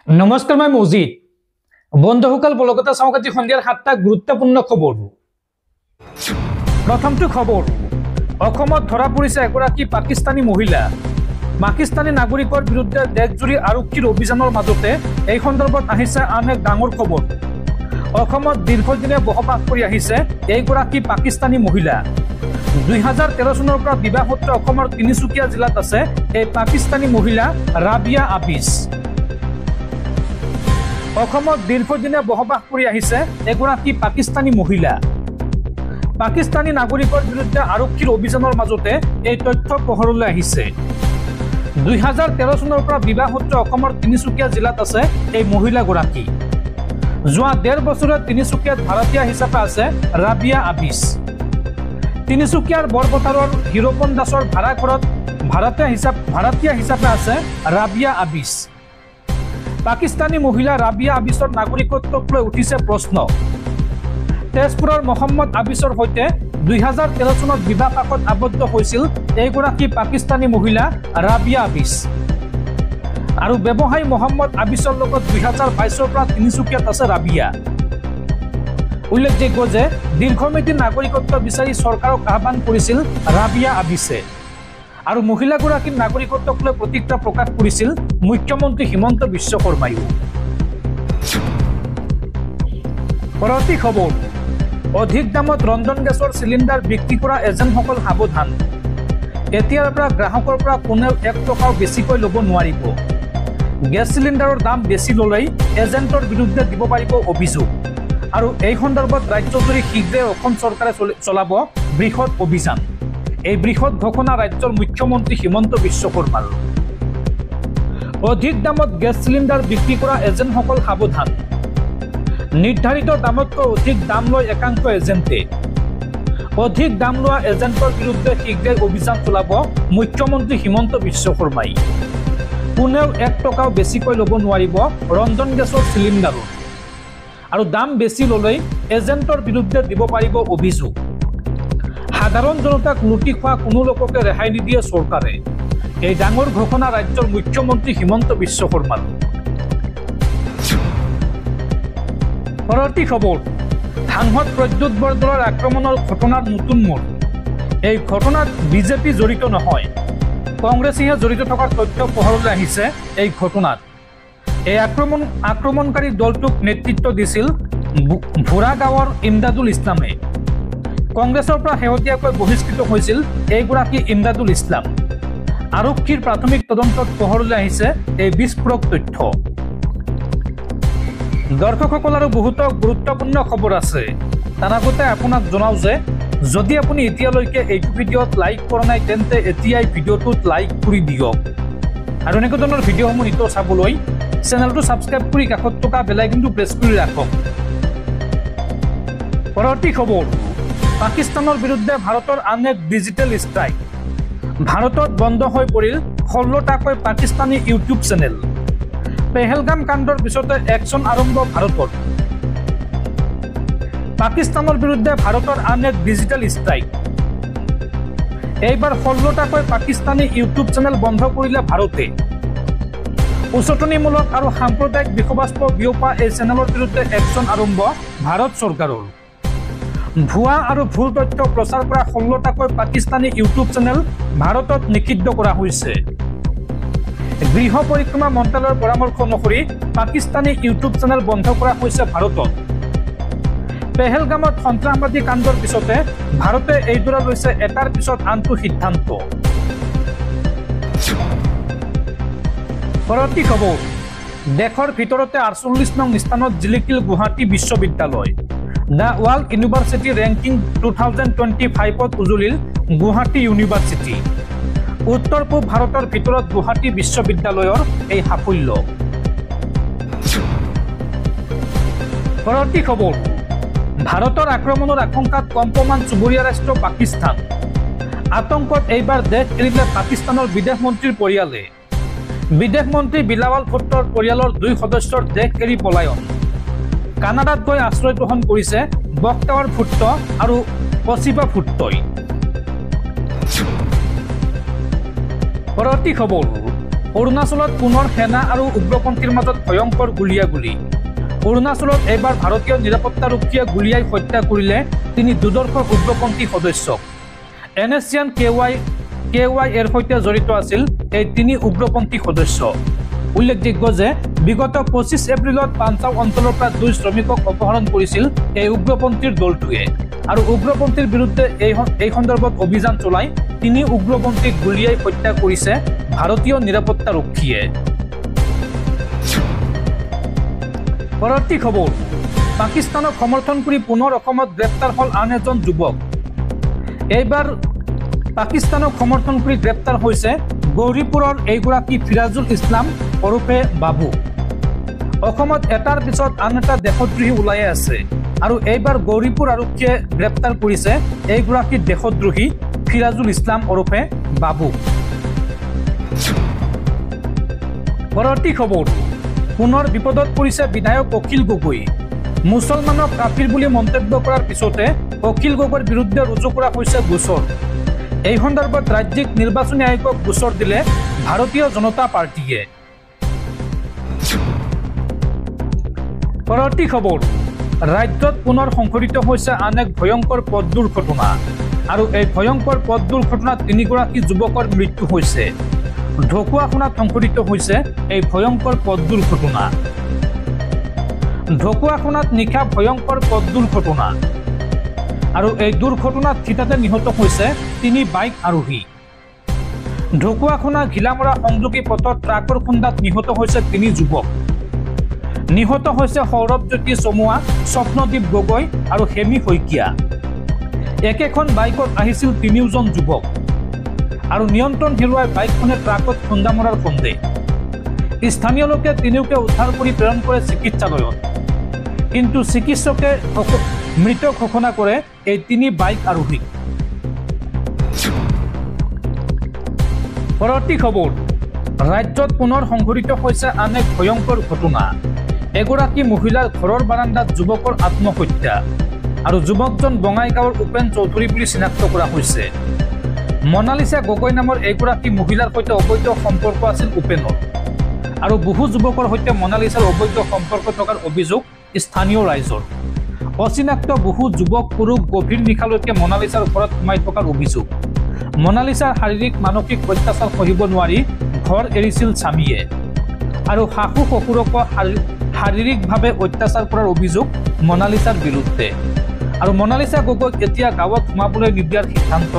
নমস্কাৰ, মই মজিদ। বন্ধুসকল, বলকতা চাওক আজি সন্ধিয়াৰ 7টা গুৰুত্বপূৰ্ণ খবৰ। প্ৰথমটো খবৰ, অসমত ধৰা পৰিছে এগৰাকী পাকিস্তানী মহিলা। পাকিস্তানী নাগৰিকৰ বিৰুদ্ধে দেশজুৰি আৰক্ষীৰ অভিযানৰ মাজতে এই সন্দৰ্ভত আহিছে আন এক ডাঙৰ খবৰ। অসমত দীৰ্ঘদিনে বসবাস কৰি আহিছে এইগৰাকী পাকিস্তানী মহিলা। 2013 চনৰ পৰা বিবাহ সূত্ৰে অসমৰ তিনিচুকীয়া জিলাত আছে এই পাকিস্তানী মহিলা ৰাবিয়া আবিছ। অসমত দীৰ্ঘদিনে বসবাস কৰি আহিছে এগৰাকী পাকিস্তানী মহিলা। পাকিস্তানী নাগৰিকৰ বিৰুদ্ধে আৰক্ষীৰ অভিযানৰ মাজতে এই তথ্য পোহৰলৈ আহিছে। 2013 চনৰ পৰা বিবাহ সূত্ৰে অসমৰ তিনিচুকীয়া জিলাত আছে এই মহিলাগৰাকী। যোৱা 1.5 বছৰত তিনিচুকীয়াত ভাৰতীয় হিচাপে আছে ৰাবিয়া আবিছ। তিনিচুকীয়াৰ বৰপথাৰৰ হিৰোপন দাসৰ ভাড়াঘৰত ভাৰতীয় হিচাপে আছে ৰাবিয়া আবিছ। পাকিস্তানী মহিলা ৰাবিয়া আবিছৰ নাগৰিকত্বক লৈ উঠিছে প্ৰশ্ন। তেজপুৰৰ মহম্মদ আবিছৰ সৈতে 2013 চনত বিবাহ পাশত আবদ্ধ হৈছিল এইগৰাকী পাকিস্তানী মহিলা ৰাবিয়া আবিছ। আৰু ব্যৱসায়ী মহম্মদ আবিছৰ লগত 2022 পৰা তিনিচুকীয়াত আছে ৰাবিয়া। উল্লেখযোগ্য যে দীৰ্ঘম্যাদী নাগৰিকত্ব বিচাৰি চৰকাৰক আহ্বান কৰিছিল ৰাবিয়া আবিছে। আৰু মহিলাগৰাকীৰ নাগৰিকত্বক লৈ প্ৰতিক্ৰিয়া প্ৰকাশ কৰিছিল মুখ্যমন্ত্ৰী হিমন্ত বিশ্ব শৰ্মায়ো। পৰৱৰ্তী খবৰ, অধিক দামত ৰন্ধন গেছৰ চিলিণ্ডাৰ বিক্ৰী কৰা এজেণ্টসকল সাৱধান। এতিয়াৰ পৰা গ্ৰাহকৰ পৰা কোনেও 1 টকাও বেছিকৈ ল'ব নোৱাৰিব। গেছ চিলিণ্ডাৰৰ দাম বেছি ল'লেই এজেণ্টৰ বিৰুদ্ধে দিব পাৰিব অভিযোগ। আৰু এই সন্দৰ্ভত ৰাজ্যজুৰি শীঘ্ৰে অসম চৰকাৰে চলাব বৃহৎ অভিযান। এই বৃহৎ ঘোষণা ৰাজ্যৰ মুখ্যমন্ত্ৰী হিমন্ত বিশ্ব শৰ্মাৰ। অধিক দামত গেছ চিলিণ্ডাৰ বিক্ৰী কৰা এজেণ্টসকল সাৱধান। নিৰ্ধাৰিত দামতকৈ অধিক দাম লয় একাংশ এজেণ্টে। অধিক দাম লোৱা এজেণ্টৰ বিৰুদ্ধে শীঘ্ৰে অভিযান চলাব মুখ্যমন্ত্ৰী হিমন্ত বিশ্ব শৰ্মাই। কোনেও 1 টকাও বেছিকৈ ল'ব নোৱাৰিব ৰন্ধন গেছৰ চিলিণ্ডাৰত। আৰু দাম বেছি ল'লেই এজেণ্টৰ বিৰুদ্ধে দিব পাৰিব অভিযোগ। সাধাৰণ জনতাক লুটি খোৱা কোনো লোককে ৰেহাই নিদিয়ে চৰকাৰে। এই ডাঙৰ ঘোষণা ৰাজ্যৰ মুখ্যমন্ত্ৰী হিমন্ত বিশ্ব শৰ্মাৰ। পৰৱৰ্তী খবৰ, সাংসদ প্ৰদ্যুৎ বৰদলৈৰ আক্ৰমণৰ ঘটনাৰ নতুন মোড়। এই ঘটনাত বিজেপি জড়িত নহয়, কংগ্ৰেছেহে জড়িত থকাৰ তথ্য পোহৰলৈ আহিছে এই ঘটনাত। এই আক্ৰমণকাৰী দলটোক নেতৃত্ব দিছিল ভোৰা গাঁৱৰ ইমদাদুল ইছলামে। কংগ্ৰেছৰ পৰা শেহতীয়াকৈ বহিষ্কৃত হৈছিল এইগৰাকী ইমদাদুল ইছলাম। আৰক্ষীৰ প্ৰাথমিক তদন্তত পোহৰলৈ আহিছে এই বিস্ফোৰক তথ্য। দৰ্শকসকল, আৰু বহুতো গুৰুত্বপূৰ্ণ খবৰ আছে। তাৰ আগতে আপোনাক জনাওঁ যে যদি আপুনি এতিয়ালৈকে এইটো ভিডিঅ'ত লাইক কৰা নাই তেন্তে এতিয়াই ভিডিঅ'টোত লাইক কৰি দিয়ক। আৰু এনেকুৱা ধৰণৰ ভিডিঅ'সমূহ নিতৌ চাবলৈ চেনেলটো ছাবস্ক্ৰাইব কৰি কাষত থকা বেল আইকনটো প্ৰেছ কৰি ৰাখক। পৰৱৰ্তী খবৰ, পাকিস্তানৰ বিৰুদ্ধে ভাৰতৰ আন এক ডিজিটেল ষ্ট্ৰাইক। ভাৰতত বন্ধ হৈ পৰিল 16টাকৈ পাকিস্তানী ইউটিউব চেনেল। পেহেলগাম কাণ্ডৰ পিছতে একশ্যন আৰম্ভ ভাৰতৰ। পাকিস্তানৰ বিৰুদ্ধে ভাৰতৰ আন এক ডিজিটেল ষ্ট্ৰাইক। এইবাৰ 16টাকৈ পাকিস্তানী ইউটিউব চেনেল বন্ধ কৰিলে ভাৰতে। উচতনিমূলক আৰু সাম্প্ৰদায়িক বিষয়বস্তু বিয়পা এই চেনেলৰ বিৰুদ্ধে একশ্যন আৰম্ভ ভাৰত চৰকাৰৰ। ভুৱা আৰু ভুল তথ্য প্ৰচাৰ কৰা 16টাকৈ পাকিস্তানী ইউটিউব চেনেল ভাৰতত নিষিদ্ধ কৰা হৈছে। গৃহ পৰিক্ৰমা মন্ত্ৰালয়ৰ পৰামৰ্শ অনুসৰি পাকিস্তানী ইউটিউব চেনেল বন্ধ কৰা হৈছে ভাৰতত। পেহেলগামত সন্ত্ৰাসবাদী কাণ্ডৰ পিছতে ভাৰতে এইদৰে লৈছে এটাৰ পিছত আনটো সিদ্ধান্ত। পৰৱৰ্তী খবৰ, দেশৰ ভিতৰতে 48 নং স্থানত জিলিকিল গুৱাহাটী বিশ্ববিদ্যালয়। দ্য ৱৰ্ল্ড ইউনিভাৰ্চিটি ৰেংকিং 2025ত উজলিল গুৱাহাটী ইউনিভাৰ্চিটি। উত্তৰ পূব ভাৰতৰ ভিতৰত গুৱাহাটী বিশ্ববিদ্যালয়ৰ এই সাফল্য। পৰৱৰ্তী খবৰ, ভাৰতৰ আক্ৰমণৰ আশংকাত কম্পমান চুবুৰীয়া ৰাষ্ট্ৰ পাকিস্তান। আতংকত এইবাৰ দেশ এৰিলে পাকিস্তানৰ বিদেশ মন্ত্ৰীৰ পৰিয়ালে। বিদেশ মন্ত্ৰী বিলাৱাল ভুট্টোৰ পৰিয়ালৰ 2 সদস্যৰ দেশ এৰি পলায়ন। কানাডাত গৈ আশ্ৰয় গ্ৰহণ কৰিছে বক্তাৱাৰ ভুট্টো আৰু অচিবা ভুট্টোই। পৰৱৰ্তী খবৰ, অৰুণাচলত পুনৰ সেনা আৰু উগ্ৰপন্থীৰ মাজত ভয়ংকৰ গুলিয়াগুলি অৰুণাচলত এইবাৰ ভাৰতীয় নিৰাপত্তাৰক্ষীয়ে গুলিয়াই হত্যা কৰিলে 3 দুৰ্ধৰ্ষ উগ্ৰপন্থী সদস্যক NSCN KY এৰ সৈতে জড়িত আছিল এই 3 উগ্ৰপন্থী সদস্য উল্লেখযোগ্য যে বিগত 25 এপ্ৰিলত পাঞ্জাৱ অঞ্চলৰ পৰা 2 শ্ৰমিকক অপহৰণ কৰিছিল এই উগ্ৰপন্থীৰ দলটোৱে আৰু উগ্ৰপন্থীৰ বিৰুদ্ধে এই সন্দৰ্ভত অভিযান চলাই 3 উগ্ৰপন্থীক গুলিয়াই হত্যা কৰিছে ভাৰতীয় নিৰাপত্তাৰক্ষীয়ে পৰৱৰ্তী খবৰ পাকিস্তানক সমৰ্থন কৰি পুনৰ অসমত গ্ৰেপ্তাৰ হল আন এজন যুৱক এইবাৰ পাকিস্তানক সমৰ্থন কৰি গ্ৰেপ্তাৰ হৈছে গৌৰীপুৰৰ এইগৰাকী ফিৰাজুল ইছলাম ওৰফে বাবু অসমত এটাৰ পিছত আন এটা দেশদ্ৰোহী ওলাই আছে আৰু এইবাৰ গৌৰীপুৰ আৰক্ষীয়ে গ্ৰেপ্তাৰ কৰিছে এইগৰাকী দেশদ্ৰোহী ফিৰাজুল ইছলাম ওৰফে বাবু পৰৱৰ্তী খবৰ পুনৰ বিপদত পৰিছে বিধায়ক অখিল গগৈ মুছলমানক কাফিৰ বুলি মন্তব্য কৰাৰ পিছতে অখিল গগৈৰ বিৰুদ্ধে ৰুজু কৰা হৈছে গোচৰ এই সন্দৰ্ভত ৰাজ্যিক নিৰ্বাচনী আয়োগক গোচৰ দিলে ভাৰতীয় জনতা পাৰ্টিয়ে পৰৱৰ্তী খবৰ ৰাজ্যত পুনৰ সংঘটিত হৈছে আন এক ভয়ংকৰ পথ দুৰ্ঘটনা আৰু এই ভয়ংকৰ পথ দুৰ্ঘটনাত 3 গৰাকী যুৱকৰ মৃত্যু হৈছে ঢকুৱাখানাত সংঘটিত হৈছে এই ভয়ংকৰ পথ দুৰ্ঘটনা ঢকুৱাখানাত নিশা ভয়ংকৰ পথ দুৰ্ঘটনা আৰু এই দুৰ্ঘটনাত থিতাতে নিহত হৈছে 3 বাইক আৰোহী ঢকুৱাখানা ঘিলামৰা সংযোগী পথত ট্ৰাকৰ খুন্দাত নিহত হৈছে 3 যুৱক নিহত হৈছে সৌৰভজ্যোতি চমুৱা স্বপ্নদীপ গগৈ আৰু হেমি শইকীয়া একেখন বাইকত আহিছিল 3জন যুৱক আৰু নিয়ন্ত্ৰণ হেৰুৱাই বাইকখনে ট্ৰাকত খুন্দা মৰাৰ সন্দেহ স্থানীয় লোকে তিনিওকে উদ্ধাৰ কৰি প্ৰেৰণ কৰে চিকিৎসালয়ত কিন্তু চিকিৎসকে মৃত ঘোষণা কৰে এই 3 বাইক আৰোহীক পৰৱৰ্তী খবৰ ৰাজ্যত পুনৰ সংঘটিত হৈছে আন এক ভয়ংকৰ ঘটনা এগৰাকী মহিলাৰ ঘৰৰ বাৰাণ্ডাত যুৱকৰ আত্মহত্যা আৰু যুৱকজন বঙাইগাঁৱৰ উপেন চৌধুৰী বুলি চিনাক্ত কৰা হৈছে মনালিসা গগৈ নামৰ এগৰাকী মহিলাৰ সৈতে অবৈধ সম্পৰ্ক আছিল উপেনৰ আৰু বহু যুৱকৰ সৈতে মনালিসাৰ অবৈধ সম্পৰ্ক থকাৰ অভিযোগ স্থানীয় ৰাইজৰ অচিনাক্ত বহু যুৱক পুৰুষ গভীৰ নিশালৈকে মনালিসাৰ ঘৰত সোমাই থকাৰ অভিযোগ মনালিসাৰ শাৰীৰিক মানসিক অত্যাচাৰ সহিব নোৱাৰি ঘৰ এৰিছিল স্বামীয়ে আৰু শাহু শহুৰক শাৰীৰিকভাৱে অত্যাচাৰ কৰাৰ অভিযোগ মনালিসাৰ বিৰুদ্ধে আৰু মনালিসা গগৈক এতিয়া গাঁৱত সোমাবলৈ নিদিয়াৰ সিদ্ধান্ত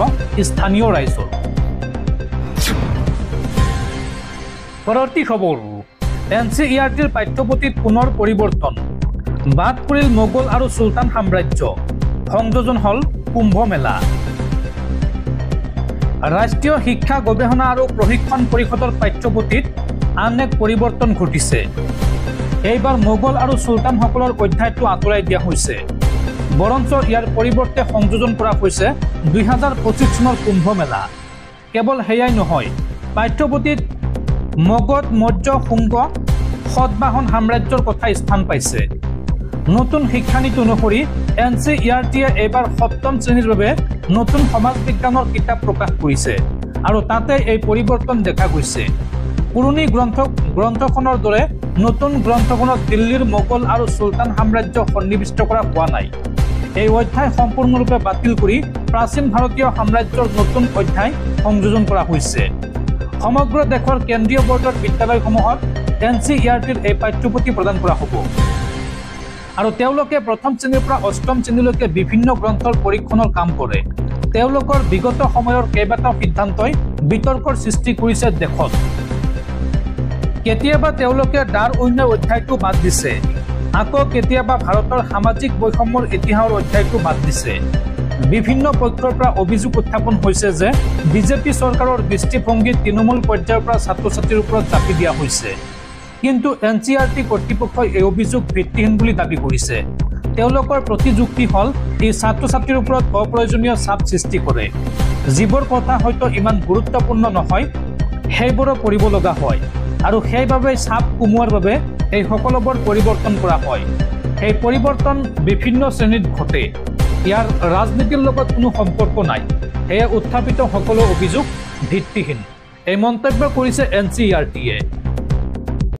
স্থানীয় ৰাইজৰ পৰৱৰ্তী খবৰ NCERTৰ পাঠ্যপুথিত পুনৰ পৰিৱৰ্তন বাদ পৰিল মোগল আৰু চুলতান সাম্ৰাজ্য সংযোজন হল কুম্ভ মেলা ৰাষ্ট্ৰীয় শিক্ষা গৱেষণা আৰু প্ৰশিক্ষণ পৰিষদৰ পাঠ্যপুথিত আন এক পৰিৱৰ্তন ঘটিছে এইবাৰ মোগল আৰু চুলতানসকলৰ অধ্যায়টো আঁতৰাই দিয়া হৈছে বৰঞ্চ ইয়াৰ পৰিৱৰ্তে সংযোজন কৰা হৈছে 2025 চনৰ কুম্ভ মেলা কেৱল হেয়াই নহয় পাঠ্যপুথিত মগধ মৌৰ্য শুংগ সতবাহন সাম্ৰাজ্যৰ কথা স্থান পাইছে নতুন শিক্ষানীতি অনুসৰি NCERTয়ে এইবাৰ 7ম শ্ৰেণীৰ বাবে নতুন সমাজ বিজ্ঞানৰ কিতাপ প্ৰকাশ কৰিছে আৰু তাতে এই পৰিৱৰ্তন দেখা গৈছে পুৰণি গ্ৰন্থখনৰ দৰে নতুন গ্ৰন্থখনত দিল্লীৰ মোগল আৰু চুলতান সাম্ৰাজ্য সন্নিৱিষ্ট কৰা হোৱা নাই এই অধ্যায় সম্পূৰ্ণৰূপে বাতিল কৰি প্ৰাচীন ভাৰতীয় সাম্ৰাজ্যৰ নতুন অধ্যায় সংযোজন কৰা হৈছে সমগ্ৰ দেশৰ কেন্দ্ৰীয় বৰ্ডৰ বিদ্যালয়সমূহত NCERTৰ এই পাঠ্যপুথি প্ৰদান কৰা হ'ব আৰু তেওঁলোকে প্ৰথম শ্ৰেণীৰ পৰা অষ্টম শ্ৰেণীলৈকে বিভিন্ন গ্ৰন্থৰ পৰীক্ষণৰ কাম কৰে তেওঁলোকৰ বিগত সময়ৰ কেইবাটাও সিদ্ধান্তই বিতৰ্কৰ সৃষ্টি কৰিছে দেশত কেতিয়াবা তেওঁলোকে দাৰ অন্য অধ্যায়টো বাদ দিছে আকৌ কেতিয়াবা ভাৰতৰ সামাজিক বৈষম্যৰ ইতিহাসৰ অধ্যায়টো বাদ দিছে বিভিন্ন পক্ষৰ পৰা অভিযোগ উত্থাপন হৈছে যে বিজেপি চৰকাৰৰ দৃষ্টিভংগী তৃণমূল পৰ্যায়ৰ পৰা ছাত্ৰ ছাত্ৰীৰ ওপৰত চাপি দিয়া হৈছে কিন্তু NCERT কৰ্তৃপক্ষই এই অভিযোগ ভিত্তিহীন বুলি দাবী কৰিছে তেওঁলোকৰ প্ৰতিযুক্তি হল এই ছাত্ৰ ছাত্ৰীৰ ওপৰত অপ্ৰয়োজনীয় চাপ সৃষ্টি কৰে যিবোৰ কথা হয়তো ইমান গুৰুত্বপূৰ্ণ নহয় সেইবোৰো কৰিব লগা হয় আৰু সেইবাবে চাপ কমোৱাৰ বাবে এই সকলোবোৰ পৰিৱৰ্তন কৰা হয় এই পৰিৱৰ্তন বিভিন্ন শ্ৰেণীত ঘটে ইয়াৰ ৰাজনীতিৰ লগত কোনো সম্পৰ্ক নাই এয়া উত্থাপিত সকলো অভিযোগ ভিত্তিহীন এই মন্তব্য কৰিছে NCERT-য়ে।